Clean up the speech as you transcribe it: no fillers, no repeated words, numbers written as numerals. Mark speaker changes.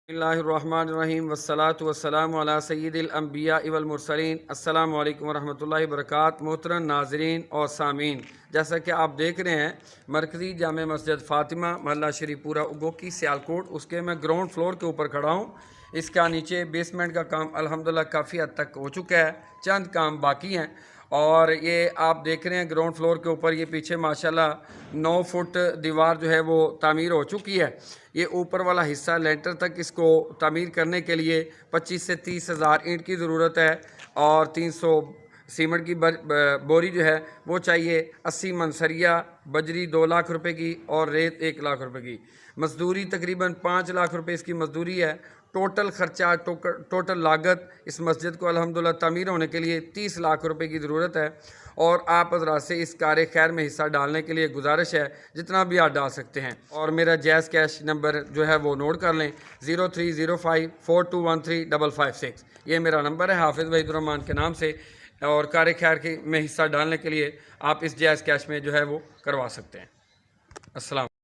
Speaker 1: बिस्मिल्लाहिर्रहमानिर्रहीम वस्सलातु वस्सलामु अला सय्यिदिल अंबिया वल मुरसलीन। अस्सलामु अलैकुम वरहमतुल्लाहि वबरकातुहू। मोहतरम नाज़रीन और सामीन, जैसा कि आप देख रहे हैं मरकज़ी जामे मस्जिद फ़ातिमा महल्ला शरीफपुरा उगोकी सियालकोट, उसके मैं ग्राउंड फ्लोर के ऊपर खड़ा हूँ। इसका नीचे बेसमेंट का काम अल्हम्दुलिल्लाह काफ़ी हद तक हो चुका है, चंद काम बाकी हैं। और ये आप देख रहे हैं ग्राउंड फ्लोर के ऊपर ये पीछे माशाल्लाह 9 फुट दीवार जो है वो तामीर हो चुकी है। ये ऊपर वाला हिस्सा लेंटर तक इसको तामीर करने के लिए 25 से 30 हज़ार ईंट की ज़रूरत है और 300 सीमेंट की बोरी जो है वो चाहिए। 80 मन सरिया, बजरी 2 लाख रुपए की और रेत 1 लाख रुपए की। मजदूरी तकरीबन 5 लाख रुपए इसकी मजदूरी है। टोटल खर्चा टोटल लागत इस मस्जिद को अल्हम्दुलिल्लाह तामीर होने के लिए 30 लाख रुपए की ज़रूरत है। और आप हज़रात से इस कार खैर में हिस्सा डालने के लिए गुजारिश है, जितना भी आप डाल सकते हैं। और मेरा जैज़ कैश नंबर जो है वो नोट कर लें, 030542135556। ये मेरा नंबर है हाफिज़ वहीदुर्रहमान के नाम से। और कार खैर में हिस्सा डालने के लिए आप इस जैज़ कैश में जो है वो करवा सकते हैं। अस्सलाम।